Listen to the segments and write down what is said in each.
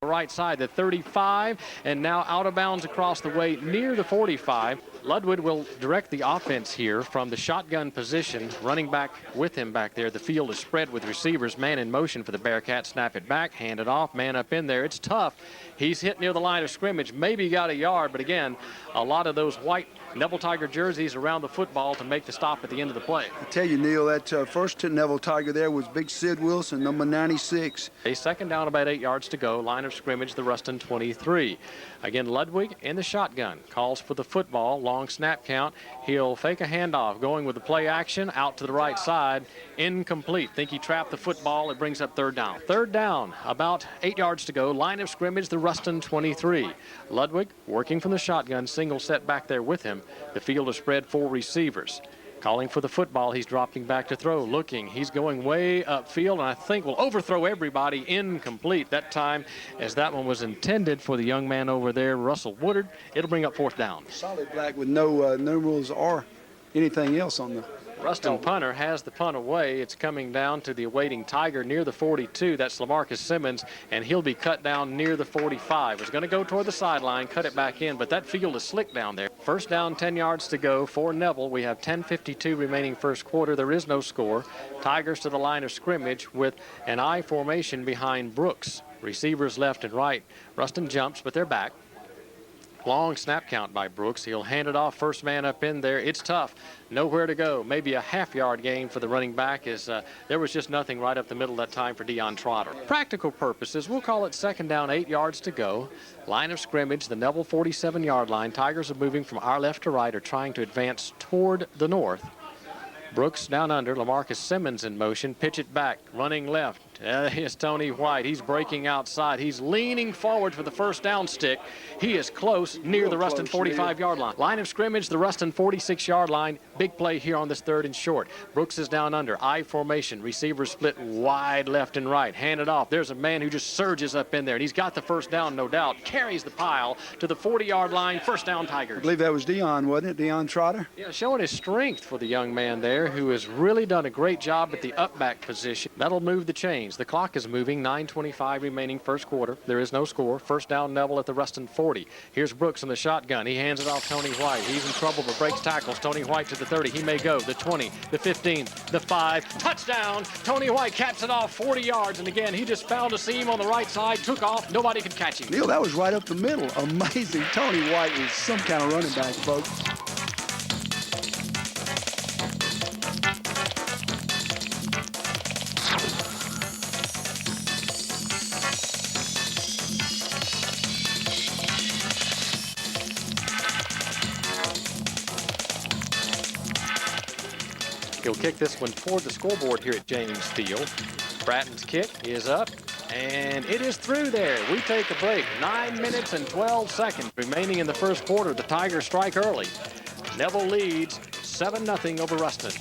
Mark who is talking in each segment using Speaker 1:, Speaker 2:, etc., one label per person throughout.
Speaker 1: Right side, the 35, and now out of bounds across the way near the 45. Ludwig will direct the offense here from the shotgun position, running back with him back there. The field is spread with receivers, man in motion for the Bearcats. Snap it back, hand it off, man up in there. It's tough. He's hit near the line of scrimmage, maybe got a yard, but again, a lot of those white Neville Tiger jerseys around the football to make the stop at the end of the play.
Speaker 2: I tell you, Neil, that first Neville Tiger there was Big Sid Wilson, number 96.
Speaker 1: A second down, about 8 yards to go. Line of scrimmage, the Ruston 23. Again, Ludwig in the shotgun. Calls for the football. Long snap count. He'll fake a handoff. Going with the play action. Out to the right side. Incomplete. Think he trapped the football. It brings up third down. Third down, about 8 yards to go. Line of scrimmage, the Ruston 23. Ludwig working from the shotgun. Single set back there with him. The field is spread, 4 receivers. Calling for the football, he's dropping back to throw, looking, he's going way upfield, and I think will overthrow everybody. Incomplete that time, as that one was intended for the young man over there, Russell Woodard. It'll bring up fourth down.
Speaker 2: Solid black with no numerals or anything else on the
Speaker 1: Ruston punter has the punt away. It's coming down to the awaiting Tiger near the 42. That's LaMarcus Simmons, and he'll be cut down near the 45. It's going to go toward the sideline, cut it back in, but that field is slick down there. First down, 10 yards to go for Neville. We have 10:52 remaining first quarter. There is no score. Tigers to the line of scrimmage with an I formation behind Brooks. Receivers left and right. Ruston jumps, but they're back. Long snap count by Brooks. He'll hand it off, first man up in there. It's tough. Nowhere to go. Maybe a half-yard gain for the running back, as there was just nothing right up the middle that time for Deion Trotter. Practical purposes, we'll call it second down, 8 yards to go. Line of scrimmage, the Neville 47-yard line. Tigers are moving from our left to right, or trying to advance toward the north. Brooks down under, LaMarcus Simmons in motion. Pitch it back, running left. Here's Tony White. He's breaking outside. He's leaning forward for the first down stick. He is close, near the Ruston 45-yard line. Line of scrimmage, the Ruston 46-yard line. Big play here on this third and short. Brooks is down under, I formation. Receivers split wide left and right. Hand it off. There's a man who just surges up in there, and he's got the first down, no doubt. Carries the pile to the 40-yard line. First down, Tigers.
Speaker 2: I believe that was Deion, wasn't it? Deion Trotter?
Speaker 1: Yeah, showing his strength for the young man there, who has really done a great job at the up-back position. That'll move the chains. The clock is moving. 9:25 remaining first quarter. There is no score. First down, Neville at the Ruston 40. Here's Brooks in the shotgun. He hands it off Tony White. He's in trouble but breaks tackles. Tony White to the 30. He may go. The 20, the 15, the 5. Touchdown! Tony White caps it off 40 yards. And again, he just found a seam on the right side, took off. Nobody could catch him.
Speaker 2: Neil, that was right up the middle. Amazing. Tony White is some kind of running back, folks.
Speaker 1: He'll kick this one toward the scoreboard here at James Field. Bratton's kick is up, and it is through there. We take a break. 9 minutes and 12 seconds remaining in the first quarter. The Tigers strike early. Neville leads 7-0 over Ruston.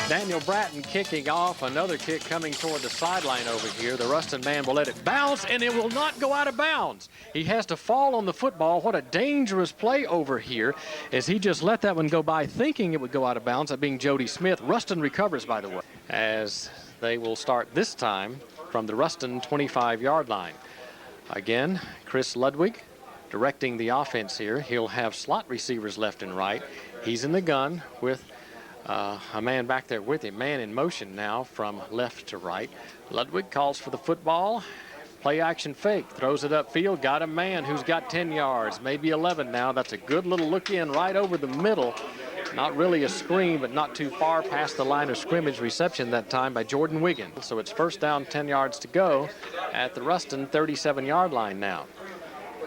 Speaker 1: Daniel Bratton kicking off. Another kick coming toward the sideline over here. The Ruston man will let it bounce, and it will not go out of bounds. He has to fall on the football. What a dangerous play over here, as he just let that one go by, thinking it would go out of bounds, that being Jody Smith. Ruston recovers, by the way, as they will start this time from the Ruston 25-yard line. Again, Chris Ludwig directing the offense here. He'll have slot receivers left and right. He's in the gun with a man back there with him. Man in motion now from left to right. Ludwig calls for the football. Play action fake. Throws it upfield. Got a man who's got 10 yards, maybe 11 now. That's a good little look in right over the middle. Not really a screen, but not too far past the line of scrimmage. Reception that time by Jordan Wiggins. So it's first down, 10 yards to go at the Ruston 37-yard line now.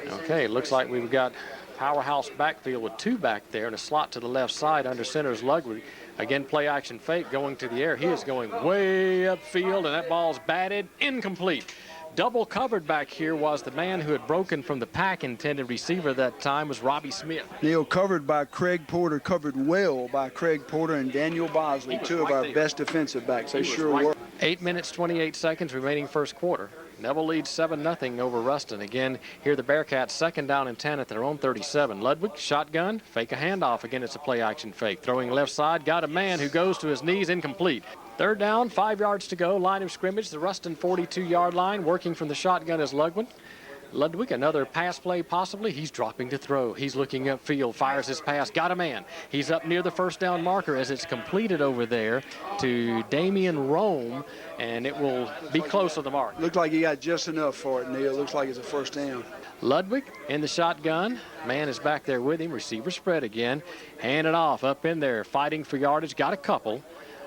Speaker 1: Okay, looks like we've got powerhouse backfield with 2 back there and a slot to the left side. Under center is Ludwig. Again, play action fake going to the air. He is going way upfield, and that ball's batted incomplete. Double covered back here was the man who had broken from the pack. Intended receiver that time was Robbie Smith.
Speaker 2: Neil, covered by Craig Porter, covered well by Craig Porter and Daniel Bosley, 2 of our best defensive backs. They sure were.
Speaker 1: 8 minutes, 28 seconds remaining first quarter. Neville leads 7-0 over Ruston. Again, here the Bearcats second down and 10 at their own 37. Ludwig, shotgun, fake a handoff. Again, it's a play action fake. Throwing left side, got a man who goes to his knees, incomplete. Third down, 5 yards to go. Line of scrimmage, the Ruston 42-yard line. Working from the shotgun is Ludwig, another pass play possibly. He's dropping to throw. He's looking upfield, fires his pass, got a man. He's up near the first down marker as it's completed over there to Damian Rome, and it will be close to the mark.
Speaker 2: Looked like he got just enough for it, Neil. Looks like it's a first down.
Speaker 1: Ludwig in the shotgun. Man is back there with him. Receiver spread again. Hand it off up in there, fighting for yardage. Got a couple.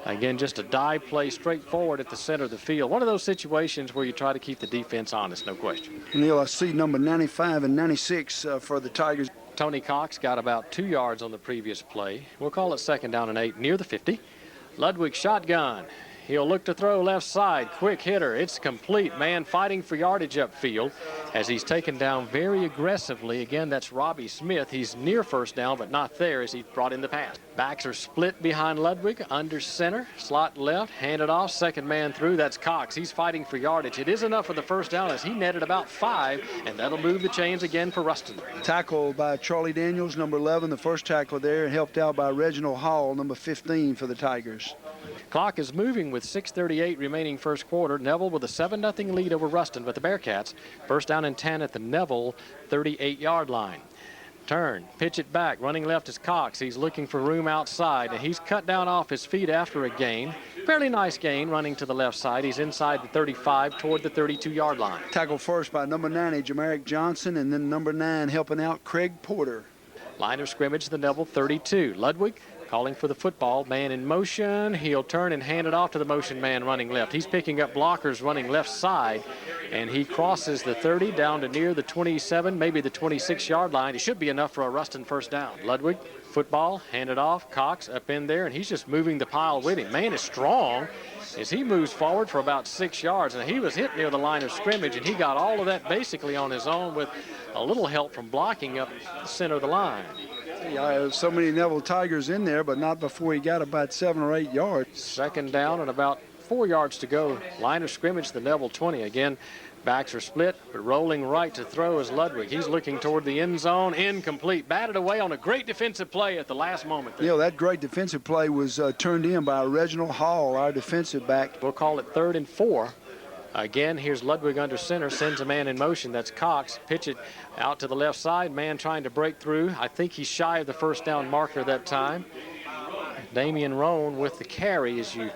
Speaker 1: Again, just a dive play straight forward at the center of the field. One of those situations where you try to keep the defense honest, no question.
Speaker 2: Neil, I see number 95 and 96 for the Tigers.
Speaker 1: Tony Cox got about 2 yards on the previous play. We'll call it 2nd down and 8 near the 50. Ludwig shotgun. He'll look to throw left side. Quick hitter. It's complete. Man fighting for yardage upfield as he's taken down very aggressively. Again, that's Robbie Smith. He's near first down, but not there as he brought in the pass. Backs are split behind Ludwig. Under center. Slot left. Handed off. Second man through. That's Cox. He's fighting for yardage. It is enough for the first down as he netted about 5, and that'll move the chains again for Ruston.
Speaker 2: Tackle by Charlie Daniels, number 11, the first tackle there, helped out by Reginald Hall, number 15 for the Tigers.
Speaker 1: Clock is moving with 6:38 remaining first quarter. Neville with a 7-0 lead over Ruston, but the Bearcats first down and 10 at the Neville 38-yard line. Turn, pitch it back. Running left is Cox. He's looking for room outside, and he's cut down off his feet after a gain. Fairly nice gain running to the left side. He's inside the 35 toward the 32-yard line.
Speaker 2: Tackle first by number 90, Jamarick Johnson, and then number 9 helping out Craig Porter.
Speaker 1: Line of scrimmage, the Neville 32. Ludwig calling for the football. Man in motion. He'll turn and hand it off to the motion man running left. He's picking up blockers running left side, and he crosses the 30 down to near the 27, maybe the 26-yard line. It should be enough for a Ruston first down. Ludwig, football, handed off. Cox up in there, and he's just moving the pile with him. Man is strong as he moves forward for about 6 yards, and he was hit near the line of scrimmage, and he got all of that basically on his own with a little help from blocking up the center of the line.
Speaker 2: Yeah, so many Neville Tigers in there, but not before he got about 7 or 8 yards.
Speaker 1: 2nd down and about 4 yards to go. Line of scrimmage, the Neville 20. Again, backs are split, but rolling right to throw is Ludwig. He's looking toward the end zone. Incomplete. Batted away on a great defensive play at the last moment there.
Speaker 2: You know, that great defensive play was turned in by Reginald Hall, our defensive back.
Speaker 1: We'll call it 3rd and 4. Again, here's Ludwig under center, sends a man in motion. That's Cox. Pitch it out to the left side. Man trying to break through. I think he's shy of the first down marker that time. Damian Roan with the carry, as you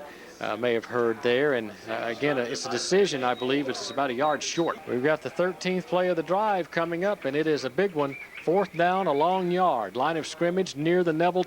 Speaker 1: may have heard there. And again, it's a decision, I believe. It's about a yard short. We've got the 13th play of the drive coming up, and it is a big one. 4th down, a long yard. Line of scrimmage near the Neville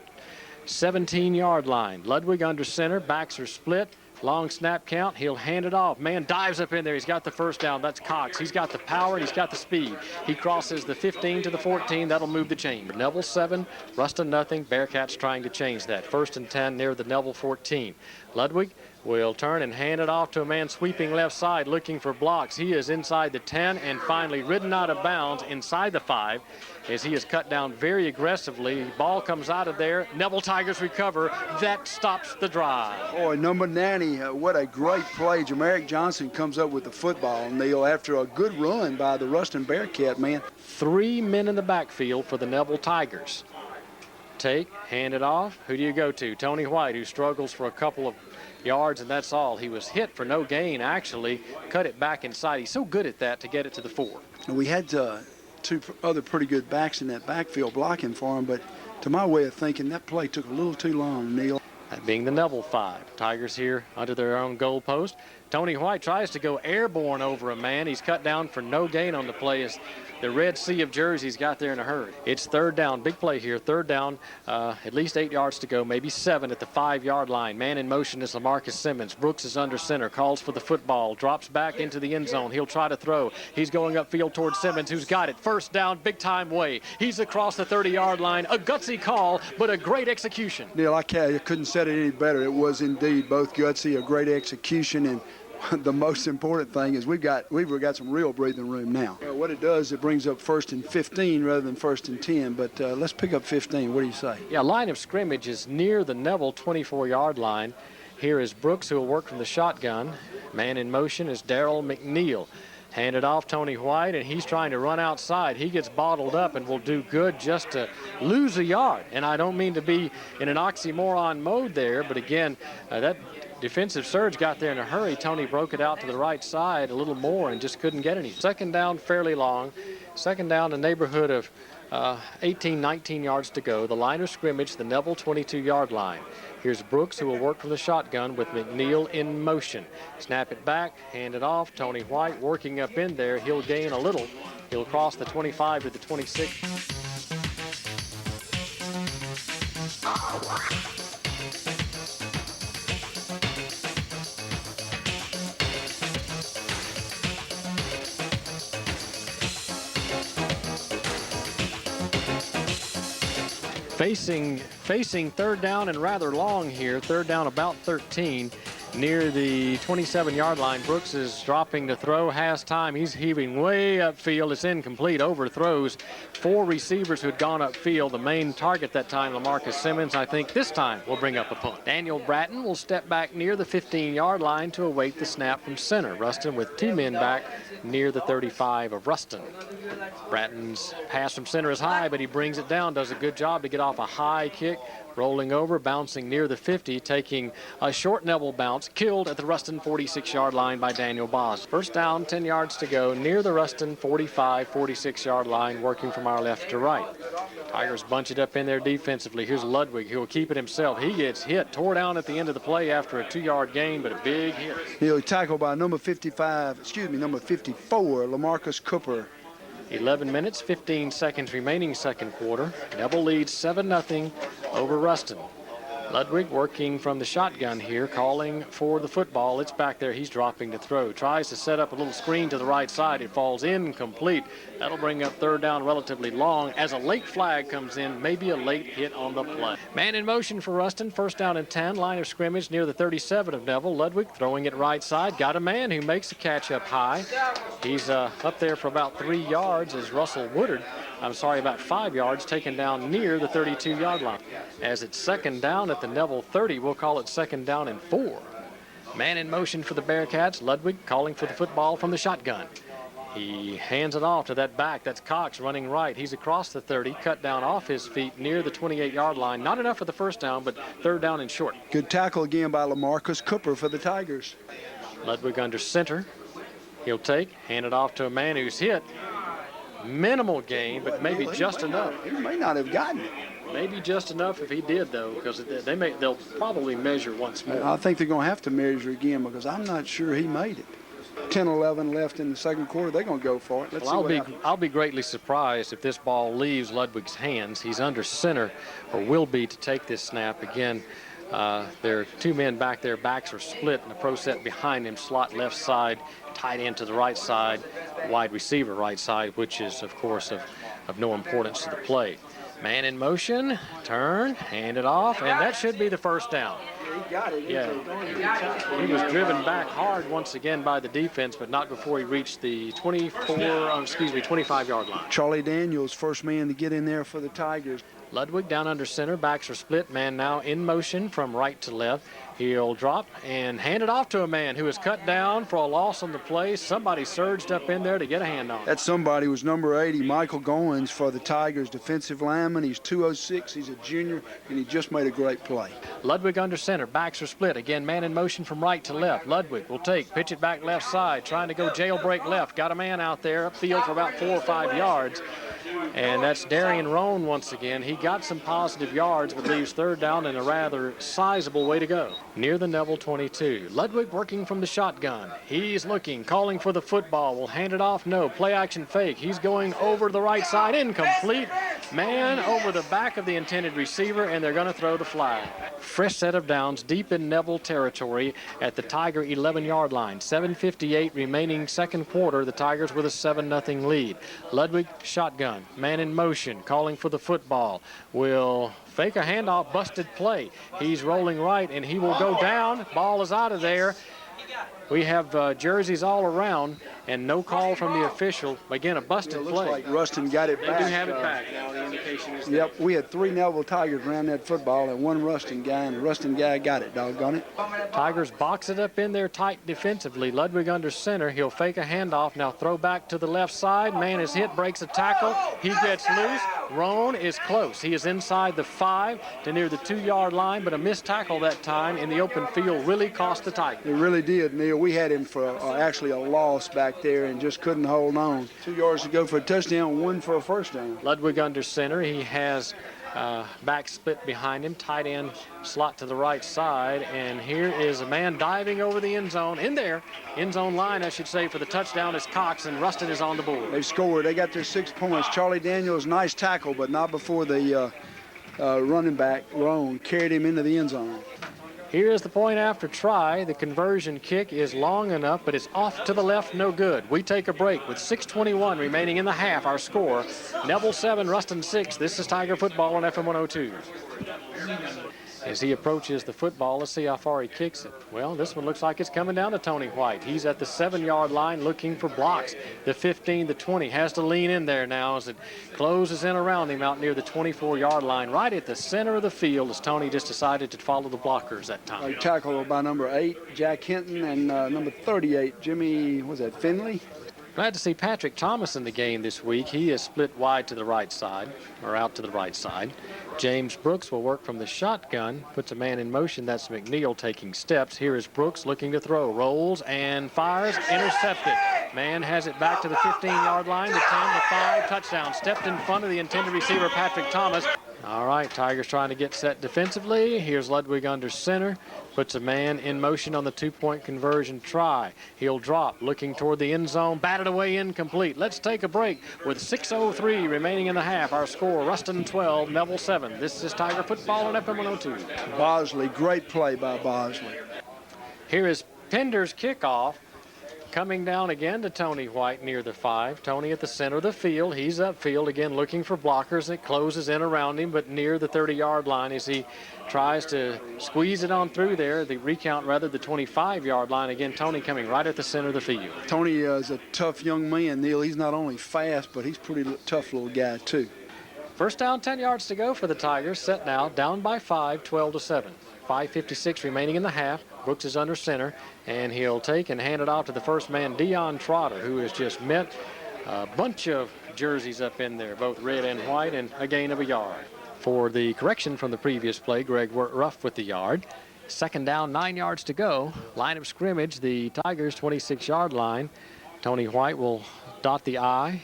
Speaker 1: 17-yard line. Ludwig under center. Backs are split. Long snap count. He'll hand it off. Man dives up in there. He's got the first down. That's Cox. He's got the power and he's got the speed. He crosses the 15 to the 14. That'll move the chain. Neville 7, Ruston nothing. Bearcats trying to change that. 1st and 10 near the Neville 14. Ludwig will turn and hand it off to a man sweeping left side looking for blocks. He is inside the 10 and finally ridden out of bounds inside the 5 as he is cut down very aggressively. Ball comes out of there. Neville Tigers recover. That stops the drive.
Speaker 2: Boy, number 90, what a great play. Jamarick Johnson comes up with the football, Neil, after a good run by the Ruston Bearcat, man.
Speaker 1: 3 men in the backfield for the Neville Tigers. Take, hand it off. Who do you go to? Tony White, who struggles for a couple of yards, and that's all. He was hit for no gain, actually. Cut it back inside. He's so good at that to get it to the 4.
Speaker 2: We had 2 other pretty good backs in that backfield blocking for him, but to my way of thinking, that play took a little too long, Neil.
Speaker 1: That being the Neville 5. Tigers here under their own goal post. Tony White tries to go airborne over a man. He's cut down for no gain on the play as the red sea of jerseys got there in a hurry. It's 3rd down. Big play here. 3rd down. At least 8 yards to go. Maybe 7 at the 5-yard line. Man in motion is Lamarcus Simmons. Brooks is under center. Calls for the football. Drops back into the end zone. He'll try to throw. He's going upfield towards Simmons, who's got it. 1st down. Big time way. He's across the 30-yard line. A gutsy call, but a great execution.
Speaker 2: Neil, I couldn't say it any better. It was indeed both gutsy, a great execution, and the most important thing is we've got some real breathing room now. What it does, it brings up 1st and 15 rather than 1st and 10, but let's pick up 15. What do you say?
Speaker 1: Yeah, line of scrimmage is near the Neville 24-yard line. Here is Brooks, who will work from the shotgun. Man in motion is Darrell McNeil. Handed off Tony White, and he's trying to run outside. He gets bottled up and will do good just to lose a yard. And I don't mean to be in an oxymoron mode there, but again, that defensive surge got there in a hurry. Tony broke it out to the right side a little more and just couldn't get any. Second down, fairly long. Second down, a neighborhood of 18, 19 yards to go. The line of scrimmage, the Neville 22-yard line. Here's Brooks, who will work from the shotgun with McNeil in motion. Snap it back, hand it off. Tony White working up in there. He'll gain a little. He'll cross the 25 to the 26. Facing third down and rather long here. Third down about 13 near the 27-yard line. Brooks is dropping to throw, has time. He's heaving way upfield. It's incomplete. Overthrows 4 receivers who had gone upfield. The main target that time, LaMarcus Simmons, I think this time will bring up a punt. Daniel Bratton will step back near the 15-yard line to await the snap from center. Ruston with 2 men back near the 35 of Ruston. Bratton's pass from center is high, but he brings it down, does a good job to get off a high kick. Rolling over, bouncing near the 50, taking a short Neville bounce, killed at the Ruston 46-yard line by Daniel Boss. First down, 10 yards to go, near the Ruston 45, 46-yard line, working from our left to right. Tigers bunch it up in there defensively. Here's Ludwig, who will keep it himself. He gets hit, tore down at the end of the play after a 2-yard gain, but a big hit.
Speaker 2: He'll tackled by number 54, LaMarcus Cooper.
Speaker 1: 11 minutes, 15 seconds remaining second quarter. Neville leads 7-0 over Ruston. Ludwig working from the shotgun here, calling for the football. It's back there. He's dropping to throw. Tries to set up a little screen to the right side. It falls incomplete. That'll bring up third down relatively long as a late flag comes in, maybe a late hit on the play. Man in motion for Ruston. First down and 10. Line of scrimmage near the 37 of Neville. Ludwig throwing it right side. Got a man who makes a catch up high. He's up there for about 3 yards as Russell Woodard. About 5 yards, taken down near the 32-yard line. As it's second down at the Neville 30, we'll call it second down and 4. Man in motion for the Bearcats. Ludwig calling for the football from the shotgun. He hands it off to that back. That's Cox running right. He's across the 30, cut down off his feet near the 28-yard line. Not enough for the first down, but third down and short.
Speaker 2: Good tackle again by LaMarcus Cooper for the Tigers.
Speaker 1: Ludwig under center. He'll take, hand it off to a man who's hit. Minimal gain, but maybe just enough.
Speaker 2: He may not have gotten it.
Speaker 1: Maybe just enough if he did, though, because they'll probably measure once more.
Speaker 2: I think they're going to have to measure again because I'm not sure he made it. 10-11 left in the second quarter. They're going to go for it.
Speaker 1: I'll be greatly surprised if this ball leaves Ludwig's hands. He's under center, or will be, to take this snap again. There are 2 men back there. Backs are split, and the pro set behind him, slot left side, tight end to the right side, wide receiver right side, which is, of course, of no importance to the play. Man in motion, turn, hand it off, and that should be the first down.
Speaker 2: He got it.
Speaker 1: Yeah, he was driven back hard once again by the defense, but not before he reached the 25-yard line.
Speaker 2: Charlie Daniels, first man to get in there for the Tigers.
Speaker 1: Ludwig down under center, backs are split, man now in motion from right to left. He'll drop and hand it off to a man who is cut down for a loss on the play. Somebody surged up in there to get a hand on.
Speaker 2: That somebody was number 80, Michael Goins, for the Tigers, defensive lineman. He's 206, he's a junior, and he just made a great play.
Speaker 1: Ludwig under center, backs are split. Again, man in motion from right to left. Ludwig will take, pitch it back left side, trying to go jailbreak left. Got a man out there upfield for about 4 or 5 yards. And that's Darian Roan once again. He got some positive yards, but leaves third down and a rather sizable way to go. Near the Neville 22. Ludwig working from the shotgun. He's looking, calling for the football. Will hand it off. No. Play action fake. He's going over to the right side. Incomplete. Man over the back of the intended receiver, and they're going to throw the flag. Fresh set of downs deep in Neville territory at the Tiger 11-yard line. 7:58 remaining second quarter. The Tigers with a 7-0 lead. Ludwig shotgun. Man in motion, calling for the football. Will fake a handoff, busted play. He's rolling right, and he will go down. Ball is out of there. We have jerseys all around and no call from the official. Again, a busted
Speaker 2: It
Speaker 1: play.
Speaker 2: looks like Ruston got it back.
Speaker 1: They do have it back now. The indication is
Speaker 2: Yep, we had 3 Neville Tigers around that football and 1 Ruston guy, and the Ruston guy got it, doggone it.
Speaker 1: Tigers box it up in there tight defensively. Ludwig under center. He'll fake a handoff. Now throw back to the left side. Man is hit, breaks a tackle. He gets loose. Roan is close. He is inside the 5 to near the 2-yard line, but a missed tackle that time in the open field really cost the Tigers.
Speaker 2: It really did, Neil. We had him for actually a loss back there and just couldn't hold on. 2 yards to go for a touchdown, 1 for a first down.
Speaker 1: Ludwig under center. He has back split behind him, tight end slot to the right side, and here is a man diving over the end zone. In there, end zone line, I should say, for the touchdown is Cox, and Ruston is on the board.
Speaker 2: They scored. They got their 6 points. Charlie Daniels, nice tackle, but not before the running back, Roan, carried him into the end zone.
Speaker 1: Here is the point after try. The conversion kick is long enough, but it's off to the left, no good. We take a break with 6:21 remaining in the half. Our score, Neville 7, Ruston 6. This is Tiger Football on FM 102. As he approaches the football, let's see how far he kicks it. Well, this one looks like it's coming down to Tony White. He's at the 7-yard line looking for blocks. The 15, the 20, has to lean in there now as it closes in around him out near the 24-yard line, right at the center of the field, as Tony just decided to follow the blockers that time.
Speaker 2: Tackled by number 8, Jack Hinton, and number 38, Jimmy, was that Finley?
Speaker 1: Glad to see Patrick Thomas in the game this week. He is split wide to the right side, or out to the right side. James Brooks will work from the shotgun, puts a man in motion. That's McNeil taking steps. Here is Brooks looking to throw, rolls and fires, intercepted. Man has it back to the 15-yard line, the 10, the 5, touchdown. Stepped in front of the intended receiver, Patrick Thomas. All right, Tigers trying to get set defensively. Here's Ludwig under center. Puts a man in motion on the 2-point conversion try. He'll drop, looking toward the end zone, batted away, incomplete. Let's take a break with 6:03 remaining in the half. Our score, Ruston 12, Neville 7. This is Tiger Football on FM 102.
Speaker 2: Bosley, great play by Bosley.
Speaker 1: Here is Pender's kickoff. Coming down again to Tony White near the 5. Tony at the center of the field. He's upfield again looking for blockers. It closes in around him, but near the 30-yard line as he tries to squeeze it on through there. The recount, rather, the 25-yard line. Again, Tony coming right at the center of the field.
Speaker 2: Tony is a tough young man, Neil. He's not only fast, but he's pretty tough little guy, too.
Speaker 1: First down, 10 yards to go for the Tigers. Set now, down by 5, 12-7. 5:56 remaining in the half. Brooks is under center, and he'll take and hand it off to the first man, Dion Trotter, who has just met a bunch of jerseys up in there, both red and white, and a gain of a yard. For the correction from the previous play, Greg Ruff with the yard. Second down, 9 yards to go. Line of scrimmage, the Tigers' 26-yard line. Tony White will dot the I.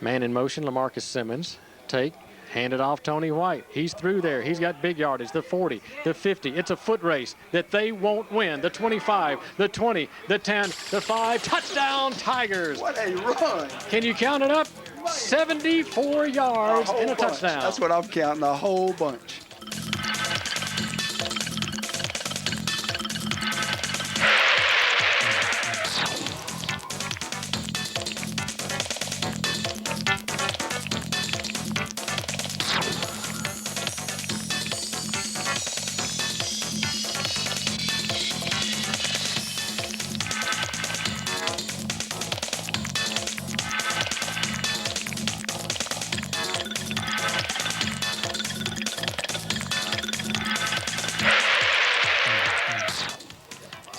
Speaker 1: Man in motion, LaMarcus Simmons. Take. Hand it off Tony White. He's through there. He's got big yardage. The 40, the 50. It's a foot race that they won't win. The 25, the 20, the 10, the 5. Touchdown, Tigers.
Speaker 2: What a run.
Speaker 1: Can you count it up? 74 yards and a touchdown.
Speaker 2: That's what I'm counting, a whole bunch.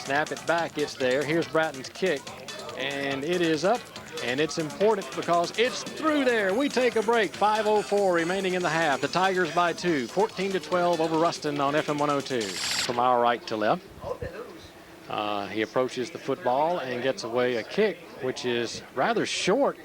Speaker 1: Snap it back, it's there. Here's Bratton's kick, and it is up, and it's important because it's through there. We take a break, 5:04 remaining in the half. The Tigers by 2, 14-12 over Ruston on FM 102. From our right to left. He approaches the football and gets away a kick, which is rather short.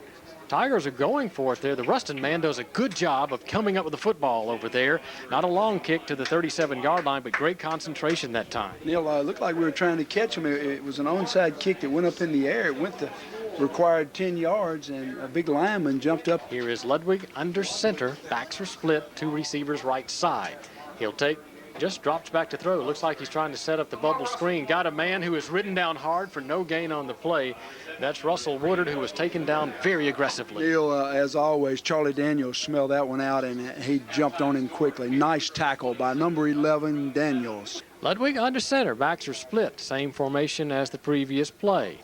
Speaker 1: Tigers are going for it there. The Ruston man does a good job of coming up with the football over there. Not a long kick to the 37-yard line, but great concentration that time.
Speaker 2: Neil, it looked like we were trying to catch him. It was an onside kick that went up in the air. It went the required 10 yards, and a big lineman jumped up.
Speaker 1: Here is Ludwig under center. Backs are split, 2 receivers right side. He'll take, just drops back to throw. Looks like he's trying to set up the bubble screen. Got a man who is ridden down hard for no gain on the play. That's Russell Woodard, who was taken down very aggressively.
Speaker 2: Neil, as always, Charlie Daniels smelled that one out, and he jumped on him quickly. Nice tackle by number 11, Daniels.
Speaker 1: Ludwig under center. Backs are split. Same formation as the previous play.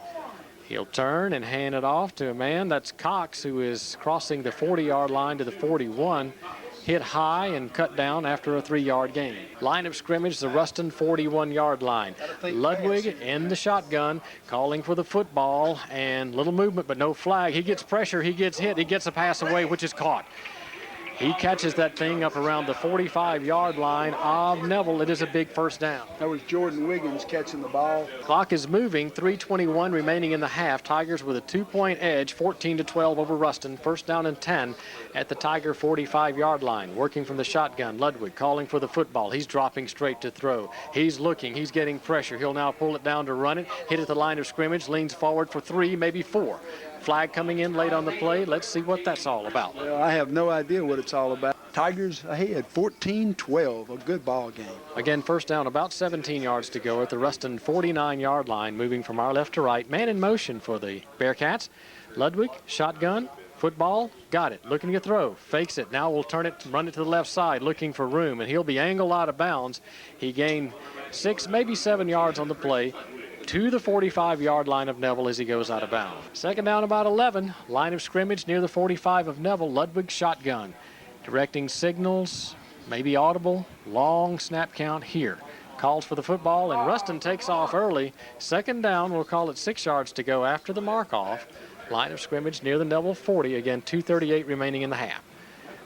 Speaker 1: He'll turn and hand it off to a man. That's Cox, who is crossing the 40-yard line to the 41. Hit high and cut down after a 3-yard gain. Line of scrimmage, the Ruston 41-yard line. Ludwig in the shotgun, calling for the football, and little movement but no flag. He gets pressure, he gets hit, he gets a pass away, which is caught. He catches that thing up around the 45-yard line of Neville. It is a big first down.
Speaker 2: That was Jordan Wiggins catching the ball.
Speaker 1: Clock is moving, 3:21 remaining in the half. Tigers with a 2-point edge, 14-12 over Ruston. First down and 10 at the Tiger 45-yard line. Working from the shotgun, Ludwig calling for the football. He's dropping straight to throw. He's looking, he's getting pressure. He'll now pull it down to run it. Hit at the line of scrimmage, leans forward for 3, maybe 4. Flag coming in late on the play. Let's see what that's all about.
Speaker 2: Well, I have no idea what it's all about. Tigers ahead, 14-12, a good ball game.
Speaker 1: Again, first down, about 17 yards to go at the Ruston 49-yard line, moving from our left to right. Man in motion for the Bearcats. Ludwig, shotgun, football, got it. Looking to throw, fakes it. Now we'll turn it, run it to the left side, looking for room, and he'll be angled out of bounds. He gained 6, maybe 7 yards on the play, to the 45-yard line of Neville as he goes out of bounds. Second down, about 11. Line of scrimmage near the 45 of Neville. Ludwig shotgun. Directing signals, maybe audible. Long snap count here. Calls for the football, and Ruston takes off early. Second down, we'll call it 6 yards to go after the mark-off. Line of scrimmage near the Neville 40. Again, 2:38 remaining in the half.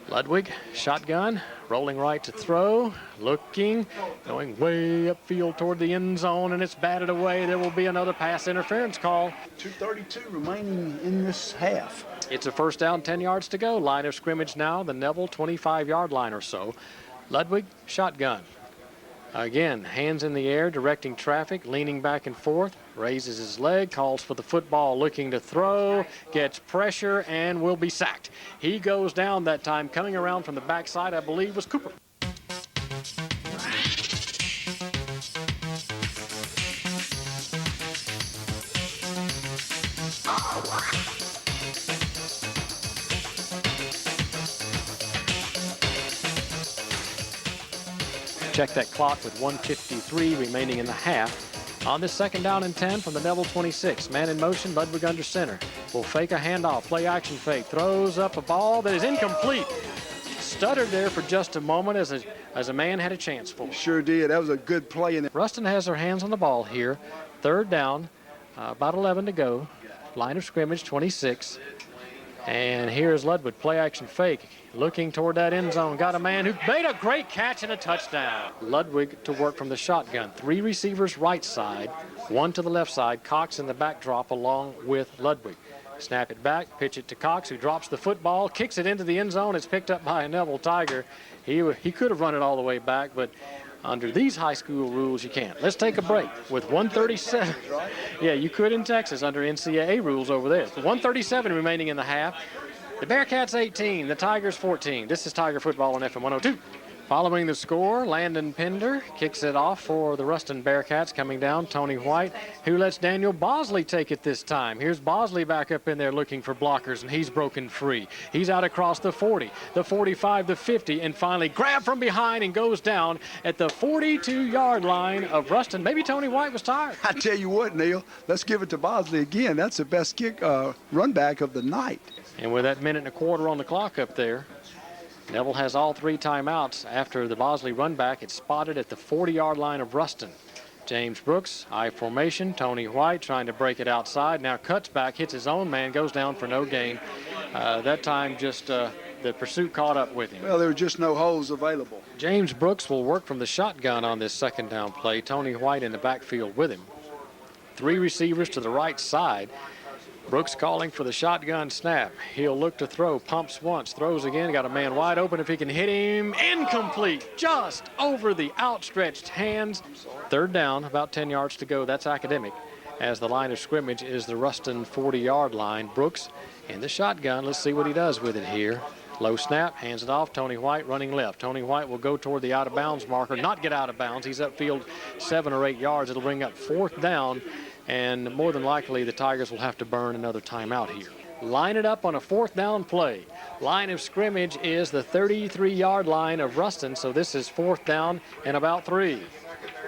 Speaker 1: Ludwig, shotgun, rolling right to throw, looking, going way upfield toward the end zone, and it's batted away. There will be another pass interference call.
Speaker 2: 2:32 remaining in this half.
Speaker 1: It's a first down, 10 yards to go. Line of scrimmage now, the Neville 25-yard line or so. Ludwig, shotgun. Again, hands in the air, directing traffic, leaning back and forth, raises his leg, calls for the football, looking to throw, gets pressure, and will be sacked. He goes down that time, coming around from the backside, I believe, was Cooper. Check that clock with 1:53 remaining in the half. On this second down and 10 from the Neville 26. Man in motion, Ludwig under center. Will fake a handoff, play action fake. Throws up a ball that is incomplete. Stuttered there for just a moment as a man had a chance for.
Speaker 2: Sure did. That was a good play in there.
Speaker 1: Ruston has their hands on the ball here. Third down, about 11 to go. Line of scrimmage, 26. And here's Ludwig, play action fake, looking toward that end zone. Got a man who made a great catch and a touchdown. Ludwig to work from the shotgun. 3 receivers right side, 1 to the left side. Cox in the backdrop along with Ludwig. Snap it back, pitch it to Cox, who drops the football, kicks it into the end zone. It's picked up by a Neville Tiger. He could have run it all the way back, but under these high school rules, you can't. Let's take a break with 1:37. Yeah, you could in Texas under NCAA rules over there. 1:37 remaining in the half. The Bearcats 18, the Tigers 14. This is Tiger football on FM 102. Following the score, Landon Pender kicks it off for the Ruston Bearcats. Coming down, Tony White, who lets Daniel Bosley take it this time. Here's Bosley back up in there looking for blockers, and he's broken free. He's out across the 40, the 45, the 50, and finally grabbed from behind and goes down at the 42-yard line of Ruston. Maybe Tony White was tired.
Speaker 2: I tell you what, Neil, let's give it to Bosley again. That's the best kick run back of the night.
Speaker 1: And with that minute and a quarter on the clock up there, Neville has all 3 timeouts after the Bosley run back. It's spotted at the 40-yard line of Ruston. James Brooks, I formation. Tony White trying to break it outside. Now cuts back, hits his own man, goes down for no gain. That time just the pursuit caught up with him.
Speaker 2: Well, there were just no holes available.
Speaker 1: James Brooks will work from the shotgun on this second down play. Tony White in the backfield with him. 3 receivers to the right side. Brooks calling for the shotgun snap. He'll look to throw, pumps once, throws again. Got a man wide open if he can hit him. Incomplete, just over the outstretched hands. Third down, about 10 yards to go. That's academic, as the line of scrimmage is the Ruston 40-yard line. Brooks in the shotgun. Let's see what he does with it here. Low snap, hands it off. Tony White running left. Tony White will go toward the out-of-bounds marker, not get out of bounds. He's upfield 7 or 8 yards. It'll bring up 4th down. And more than likely, the Tigers will have to burn another timeout here. Line it up on a 4th down play. Line of scrimmage is the 33-yard line of Ruston, so this is 4th down and about 3.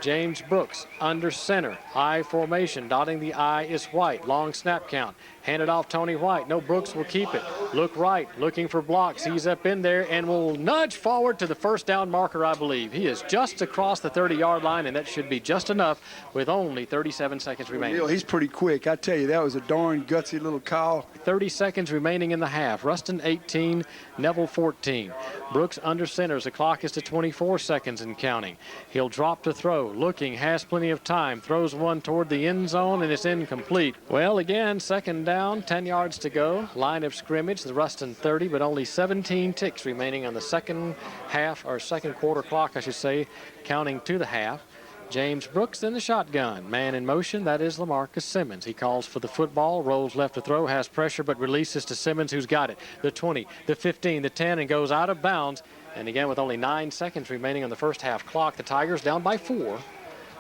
Speaker 1: James Brooks under center. I formation. Dotting the I is White. Long snap count. Handed off Tony White. No, Brooks will keep it. Look right. Looking for blocks. He's up in there and will nudge forward to the first down marker, I believe. He is just across the 30-yard line, and that should be just enough with only 37 seconds remaining.
Speaker 2: He's pretty quick. I tell you, that was a darn gutsy little call.
Speaker 1: 30 seconds remaining in the half. Ruston 18, Neville 14. Brooks under center as the clock is to 24 seconds and counting. He'll drop to throw. Looking, has plenty of time. Throws one toward the end zone, and it's incomplete. Well, again, second down, 10 yards to go. Line of scrimmage, the Ruston 30, but only 17 ticks remaining on the second half, or second quarter clock, I should say, counting to the half. James Brooks in the shotgun. Man in motion, that is LaMarcus Simmons. He calls for the football, rolls left to throw, has pressure, but releases to Simmons, who's got it. The 20, the 15, the 10, and goes out of bounds. And again, with only 9 seconds remaining on the first half clock, the Tigers down by 4.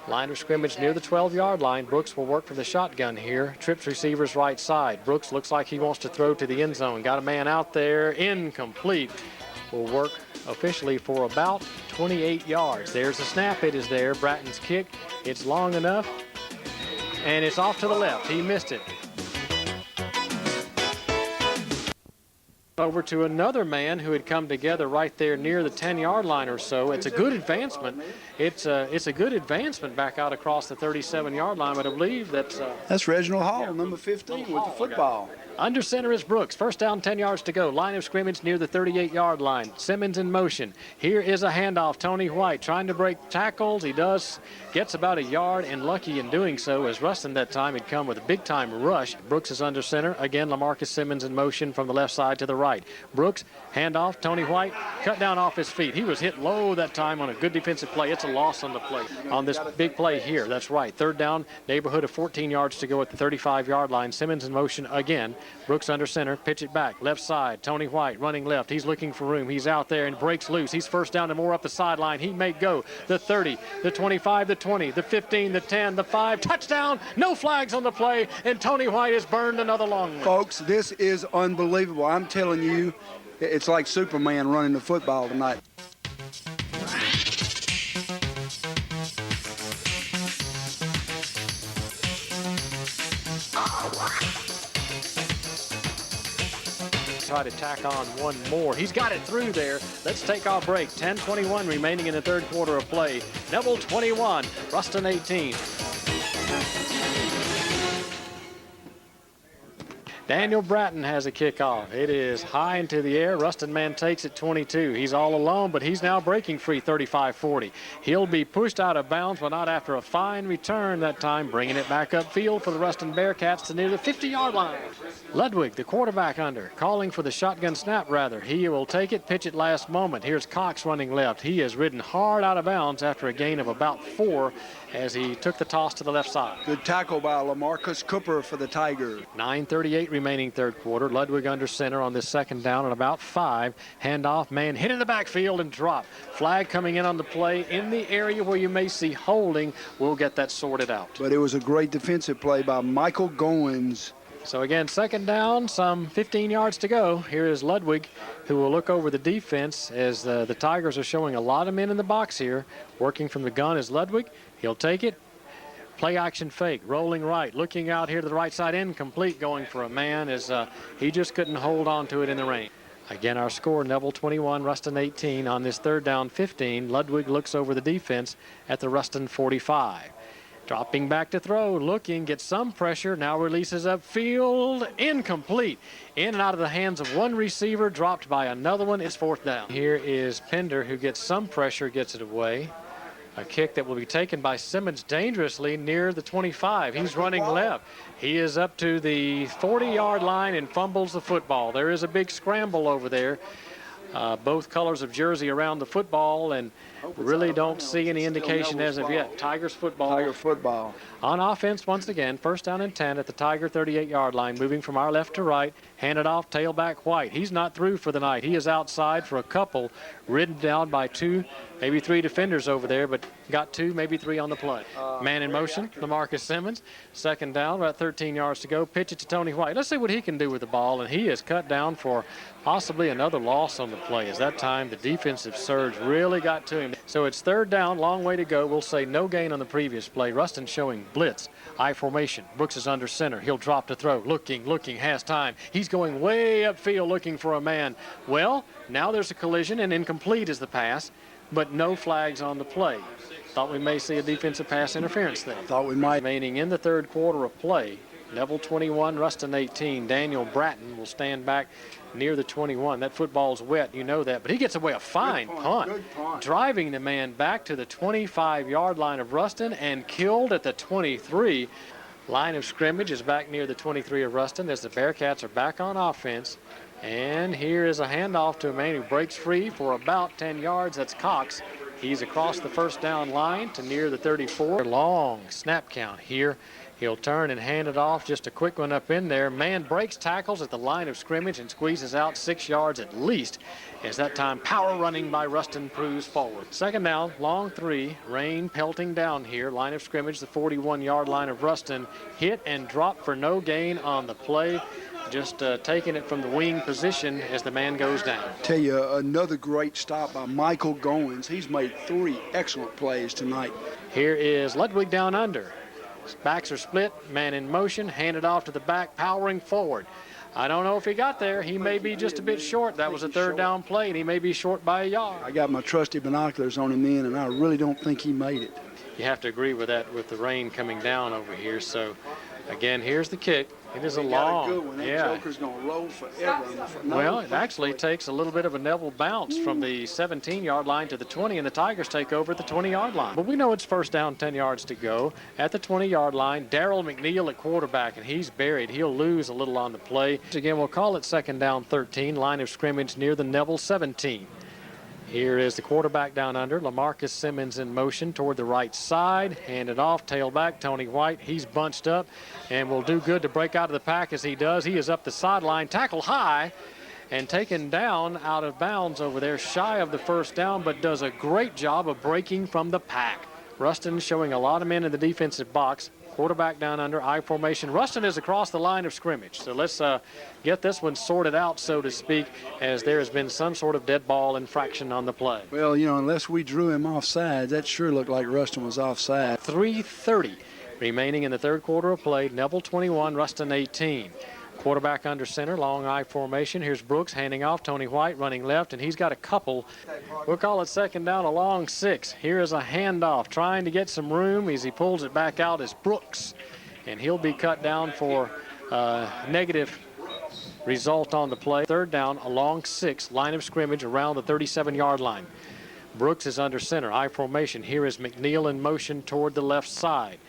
Speaker 1: Line of scrimmage near the 12-yard line. Brooks will work from the shotgun here. Trips receivers right side. Brooks looks like he wants to throw to the end zone. Got a man out there. Incomplete. Will work officially for about 28 yards. There's the snap. It is there. Bratton's kick. It's long enough. And it's off to the left. He missed it. Over to another man who had come together right there near the 10-yard line or so. It's a good advancement. It's a good advancement back out across the 37-yard line, but I believe
Speaker 2: that's Reginald Hall, number 15, with the football.
Speaker 1: Under center is Brooks. First down, 10 yards to go. Line of scrimmage near the 38-yard line. Simmons in motion. Here is a handoff. Tony White trying to break tackles. He does. Gets about a yard, and lucky in doing so, as Ruston that time had come with a big-time rush. Brooks is under center. Again, LaMarcus Simmons in motion from the left side to the right. Brooks, handoff. Tony White cut down off his feet. He was hit low that time on a good defensive play. It's a loss on the play. On this big play here, that's right. Third down, neighborhood of 14 yards to go at the 35-yard line. Simmons in motion again. Brooks under center, pitch it back, left side. Tony White running left. He's looking for room. He's out there and breaks loose. He's first down and more up the sideline. He may go the 30, the 25, the 20, the 15, the 10, the 5. Touchdown! No flags on the play, and Tony White has burned another long one.
Speaker 2: Folks, this is unbelievable. I'm telling you, it's like Superman running the football tonight.
Speaker 1: Try to tack on one more. He's got it through there. Let's take our break. 10:21 remaining in the third quarter of play. Neville 21, Ruston 18. Daniel Bratton has a kickoff. It is high into the air. Ruston man takes it 22. He's all alone, but he's now breaking free 35-40. He'll be pushed out of bounds, but not after a fine return that time, bringing it back upfield for the Ruston Bearcats to near the 50-yard line. Ludwig, the quarterback under, calling for the shotgun snap rather. He will take it, pitch it last moment. Here's Cox running left. He has ridden hard out of bounds after a gain of about 4 as he took the toss to the left side.
Speaker 2: Good tackle by LaMarcus Cooper for the Tigers.
Speaker 1: 9:38 remaining third quarter. Ludwig under center on this second down and about 5. Handoff, man hit in the backfield and drop. Flag coming in on the play in the area where you may see holding. We'll get that sorted out.
Speaker 2: But it was a great defensive play by Michael Goins.
Speaker 1: So again, second down, some 15 yards to go. Here is Ludwig, who will look over the defense as the Tigers are showing a lot of men in the box here. Working from the gun is Ludwig. He'll take it. Play action fake, rolling right, looking out here to the right side, incomplete, going for a man as he just couldn't hold on to it in the rain. Again, our score, Neville 21, Ruston 18. On this third down 15, Ludwig looks over the defense at the Ruston 45. Dropping back to throw, looking, gets some pressure, now releases upfield, incomplete. In and out of the hands of one receiver, dropped by another one. It's fourth down. Here is Pender, who gets some pressure, gets it away. A kick that will be taken by Simmons dangerously near the 25. He's running left. He is up to the 40-yard line and fumbles the football. There is a big scramble over there. Both colors of jersey around the football, and really don't see any indication as of yet. Tigers football.
Speaker 2: Tiger football.
Speaker 1: On offense once again, first down and 10 at the Tiger 38-yard line, moving from our left to right, handed off tailback White. He's not through for the night. He is outside for a couple, ridden down by 2, maybe 3 defenders over there, but got 2, maybe 3 on the play. Man in motion, LaMarcus Simmons. Second down, about 13 yards to go. Pitch it to Tony White. Let's see what he can do with the ball, and he is cut down for possibly another loss on the play. As that time, the defensive surge really got to him. And so it's third down, long way to go. We'll say no gain on the previous play. Ruston showing blitz, I formation. Brooks is under center. He'll drop to throw. Looking, has time. He's going way upfield looking for a man. Well, now there's a collision, and incomplete is the pass, but no flags on the play. Thought we may see a defensive pass interference there.
Speaker 2: Thought we might.
Speaker 1: Remaining in the third quarter of play. Neville 21, Ruston 18. Daniel Bratton will stand back near the 21. That football's wet, you know that, but he gets away a fine punt. Driving the man back to the 25-yard line of Ruston and killed at the 23. Line of scrimmage is back near the 23 of Ruston as the Bearcats are back on offense. And here is a handoff to a man who breaks free for about 10 yards. That's Cox. He's across the first down line to near the 34. Long snap count here. He'll turn and hand it off. Just a quick one up in there. Man breaks tackles at the line of scrimmage and squeezes out 6 yards at least. As that time power running by Ruston proves forward. Second down, long 3. Rain pelting down here. Line of scrimmage, the 41-yard line of Ruston. Hit and drop for no gain on the play. Just taking it from the wing position as the man goes down.
Speaker 2: Tell you, another great stop by Michael Goins. He's made 3 excellent plays tonight.
Speaker 1: Here is Ludwig down under. Backs are split, man in motion, handed off to the back, powering forward. I don't know if he got there. He may be just a bit short. That was a third down play, and he may be short by a yard.
Speaker 2: I got my trusty binoculars on him then, and I really don't think he made it.
Speaker 1: You have to agree with that with the rain coming down over here. So, again, here's the kick. It is a long,
Speaker 2: good one. That Joker's gonna roll forever.
Speaker 1: Well, it actually takes a little bit of a Neville bounce from the 17-yard line to the 20, and the Tigers take over at the 20-yard line. But we know it's first down, 10 yards to go. At the 20-yard line, Darrell McNeil at quarterback, and he's buried. He'll lose a little on the play. Again, we'll call it second down, 13. Line of scrimmage near the Neville 17. Here is the quarterback down under. LaMarcus Simmons in motion toward the right side. Handed off, tailback, Tony White. He's bunched up and will do good to break out of the pack as he does. He is up the sideline, tackle high, and taken down out of bounds over there, shy of the first down, but does a great job of breaking from the pack. Ruston showing a lot of men in the defensive box. Quarterback down under, I formation. Ruston is across the line of scrimmage. So let's get this one sorted out, so to speak, as there has been some sort of dead ball infraction on the play.
Speaker 2: Well, you know, unless we drew him offside, that sure looked like Ruston was offside.
Speaker 1: 3:30 remaining in the third quarter of play. Neville 21, Ruston 18. Quarterback under center, long I formation. Here's Brooks handing off. Tony White running left, and he's got a couple. We'll call it second down, a long 6. Here is a handoff, trying to get some room as he pulls it back out is Brooks. And he'll be cut down for negative result on the play. Third down, a long 6, line of scrimmage around the 37-yard line. Brooks is under center, I formation. Here is McNeil in motion toward the left side.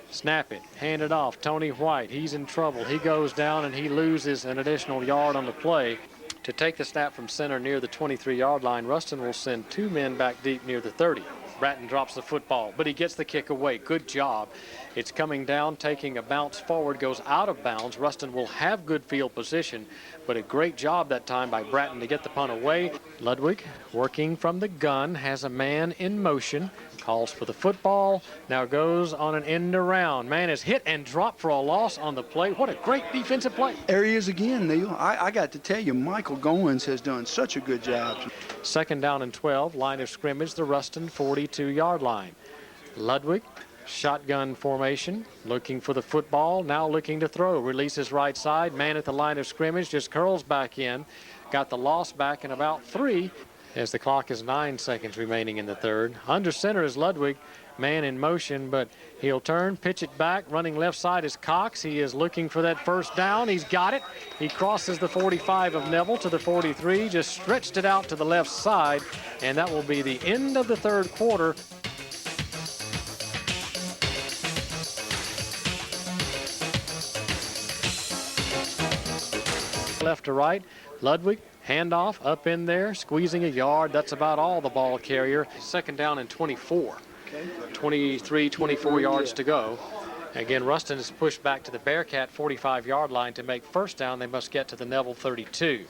Speaker 1: Snap it, hand it off, Tony White, he's in trouble. He goes down and he loses an additional yard on the play. To take the snap from center near the 23-yard line, Ruston will send 2 men back deep near the 30. Bratton drops the football, but he gets the kick away. Good job. It's coming down, taking a bounce forward, goes out of bounds. Ruston will have good field position, but a great job that time by Bratton to get the punt away. Ludwig, working from the gun, has a man in motion, calls for the football, now goes on an end around. Man is hit and dropped for a loss on the play. What a great defensive play.
Speaker 2: There he is again, Neil. I got to tell you, Michael Goins has done such a good job.
Speaker 1: Second down and 12, line of scrimmage, the Ruston 42-yard line. Ludwig, shotgun formation, looking for the football, now looking to throw. Releases right side, man at the line of scrimmage, just curls back in. Got the loss back in about 3 as the clock is 9 seconds remaining in the third. Under center is Ludwig, man in motion, but he'll turn, pitch it back. Running left side is Cox. He is looking for that first down. He's got it. He crosses the 45 of Neville to the 43, just stretched it out to the left side, and that will be the end of the third quarter. Left to right, Ludwig, handoff up in there, squeezing a yard. That's about all the ball carrier. Second down and 24. 23, 24 yards to go. Again, Ruston is pushed back to the Bearcat 45-yard line to make first down. They must get to the Neville 32.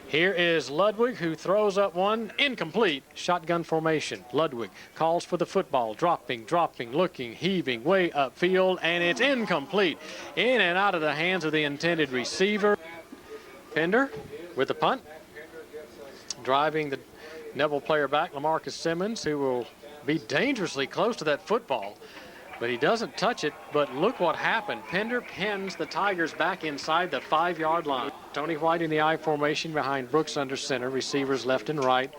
Speaker 1: Here is Ludwig, who throws up one, incomplete. Shotgun formation. Ludwig calls for the football, dropping, looking, heaving, way upfield, and it's incomplete. In and out of the hands of the intended receiver. Pender with the punt. Driving the Neville player back, LaMarcus Simmons, who will be dangerously close to that football. But he doesn't touch it, but look what happened. Pender pins the Tigers back inside the 5-yard line. Tony White in the I formation behind Brooks under center. Receivers left and right.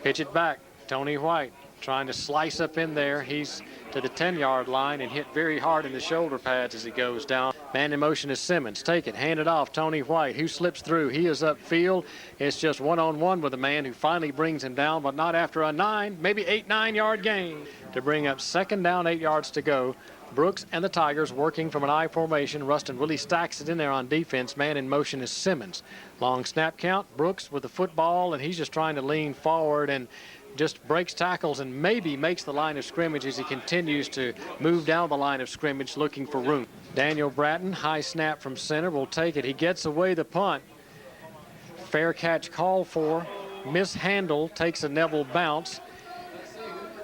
Speaker 1: Pitch it back. Tony White trying to slice up in there. He's to the 10-yard line and hit very hard in the shoulder pads as he goes down. Man in motion is Simmons. Take it, hand it off. Tony White, who slips through. He is upfield. It's just one-on-one with a man who finally brings him down, but not after a 9-yard gain. To bring up second down, 8 yards to go. Brooks and the Tigers working from an I formation. Ruston really stacks it in there on defense. Man in motion is Simmons. Long snap count. Brooks with the football, and he's just trying to lean forward and just breaks tackles and maybe makes the line of scrimmage as he continues to move down the line of scrimmage looking for room. Daniel Bratton, high snap from center, will take it. He gets away the punt. Fair catch called for. Mishandle, takes a Neville bounce.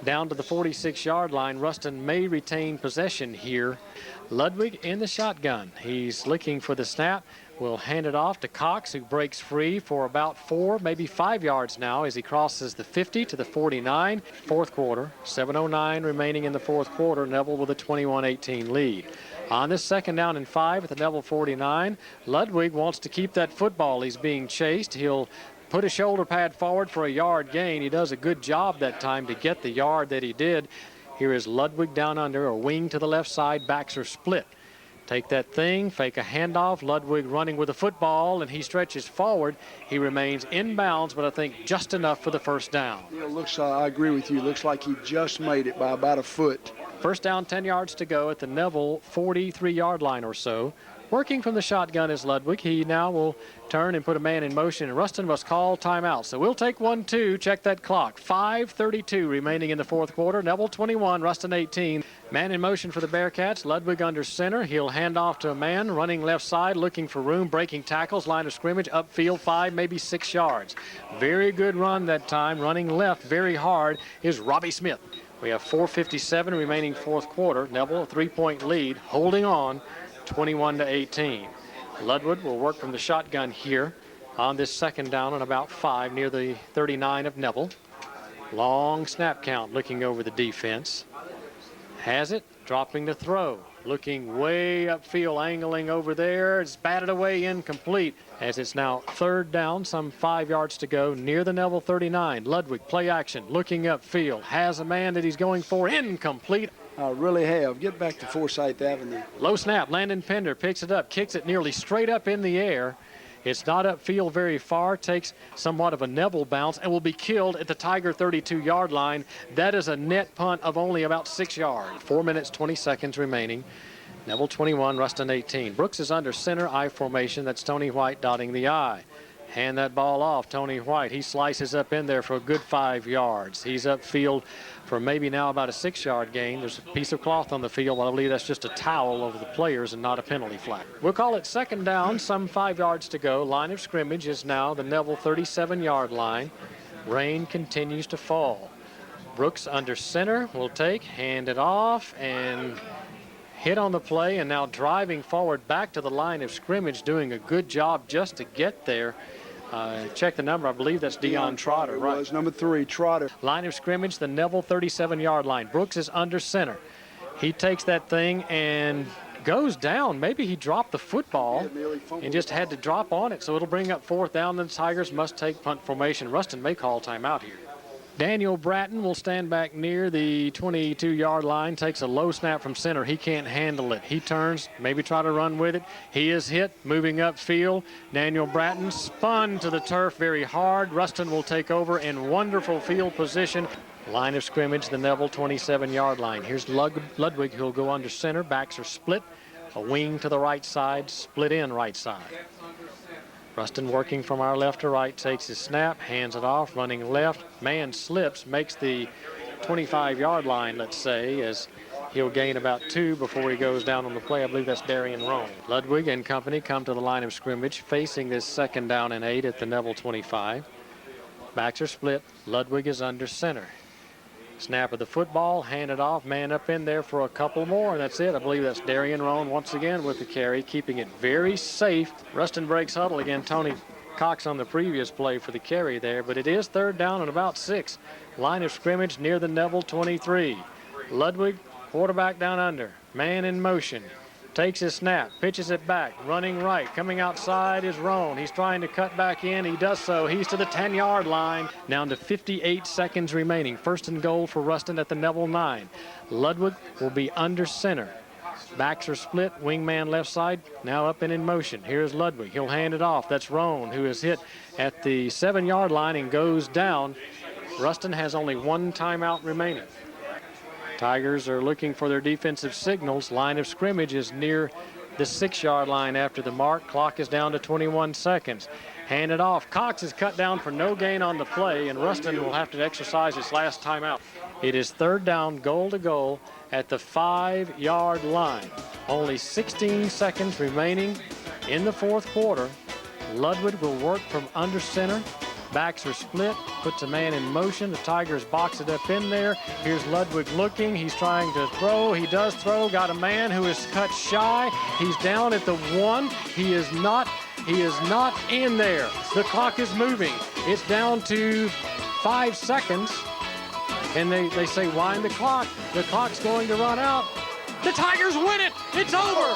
Speaker 1: Down to the 46-yard line. Ruston may retain possession here. Ludwig in the shotgun. He's looking for the snap. Will hand it off to Cox, who breaks free for about 4, maybe 5 yards now as he crosses the 50 to the 49. Fourth quarter, 7:09 remaining in the fourth quarter. Neville with a 21-18 lead. On this second down and 5 at the Neville 49, Ludwig wants to keep that football. He's being chased. He'll put a shoulder pad forward for a yard gain. He does a good job that time to get the yard that he did. Here is Ludwig down under, a wing to the left side. Backs are split. Take that thing, fake a handoff. Ludwig running with the football, and he stretches forward. He remains inbounds, but I think just enough for the first down.
Speaker 2: Yeah, I agree with you. Looks like he just made it by about a foot.
Speaker 1: First down, 10 yards to go at the Neville 43-yard line or so. Working from the shotgun is Ludwig. He now will turn and put a man in motion, and Ruston must call timeout. So we'll take 1-2. Check that clock. 5:32 remaining in the fourth quarter. Neville 21, Ruston 18. Man in motion for the Bearcats. Ludwig under center. He'll hand off to a man running left side, looking for room, breaking tackles, line of scrimmage, upfield 5, maybe 6 yards. Very good run that time. Running left very hard is Robbie Smith. We have 4:57 remaining fourth quarter. Neville a 3-point lead, holding on. 21-18. Ludwig will work from the shotgun here on this second down and about 5 near the 39 of Neville. Long snap count, looking over the defense. Has it, dropping the throw. Looking way upfield, angling over there. It's batted away, incomplete, as it's now third down, some 5 yards to go near the Neville 39. Ludwig, play action, looking upfield. Has a man that he's going for, incomplete.
Speaker 2: I really have. Get back to Forsyth Avenue.
Speaker 1: Low snap. Landon Pender picks it up, kicks it nearly straight up in the air. It's not upfield very far, takes somewhat of a Neville bounce, and will be killed at the Tiger 32-yard line. That is a net punt of only about 6 yards. 4 minutes, 20 seconds remaining. Neville 21, Ruston 18. Brooks is under center I formation. That's Tony White dotting the I. Hand that ball off, Tony White. He slices up in there for a good 5 yards. He's upfield for maybe now about a 6-yard gain. There's a piece of cloth on the field, but I believe that's just a towel over the players and not a penalty flag. We'll call it second down, some 5 yards to go. Line of scrimmage is now the Neville 37-yard line. Rain continues to fall. Brooks under center will take, hand it off, and hit on the play, and now driving forward back to the line of scrimmage, doing a good job just to get there. Check the number. I believe that's Deion Trotter, right?
Speaker 2: Was number 3, Trotter.
Speaker 1: Line of scrimmage, the Neville 37-yard line. Brooks is under center. He takes that thing and goes down. Maybe he dropped the football and just had to drop on it, so it'll bring up fourth down. The Tigers must take punt formation. Ruston may call timeout here. Daniel Bratton will stand back near the 22-yard line, takes a low snap from center. He can't handle it. He turns, maybe try to run with it. He is hit, moving upfield. Daniel Bratton spun to the turf very hard. Ruston will take over in wonderful field position. Line of scrimmage, the Neville 27-yard line. Here's Ludwig, who'll go under center. Backs are split. A wing to the right side, split in right side. Ruston working from our left to right, takes his snap, hands it off, running left. Man slips, makes the 25-yard line, let's say, as he'll gain about 2 before he goes down on the play. I believe that's Darian Roan. Ludwig and company come to the line of scrimmage, facing this second down and 8 at the Neville 25. Backs are split. Ludwig is under center. Snap of the football, hand it off, man up in there for a couple more, and that's it. I believe that's Darian Roan once again with the carry, keeping it very safe. Ruston breaks huddle again. Tony Cox on the previous play for the carry there, but it is 3rd down and about 6. Line of scrimmage near the Neville 23. Ludwig, quarterback down under, man in motion. Takes his snap, pitches it back, running right. Coming outside is Roan. He's trying to cut back in. He does so. He's to the 10-yard line. Down to 58 seconds remaining. 1st and goal for Ruston at the Neville 9. Ludwig will be under center. Backs are split. Wingman left side. Now up and in motion. Here's Ludwig. He'll hand it off. That's Roan, who is hit at the 7-yard line and goes down. Ruston has only 1 timeout remaining. Tigers are looking for their defensive signals. Line of scrimmage is near the 6-yard line after the mark. Clock is down to 21 seconds. Hand it off. Cox is cut down for no gain on the play, and Ruston will have to exercise its last timeout. It is 3rd down, goal to goal at the 5-yard line. Only 16 seconds remaining in the 4th quarter. Ludwig will work from under center. Backs are split, puts a man in motion. The Tigers box it up in there. Here's Ludwig looking. He's trying to throw. He does throw. Got a man who is cut shy. He's down at the 1. He is not in there. The clock is moving. It's down to 5 seconds. And they say wind the clock. The clock's going to run out. The Tigers win it. It's over.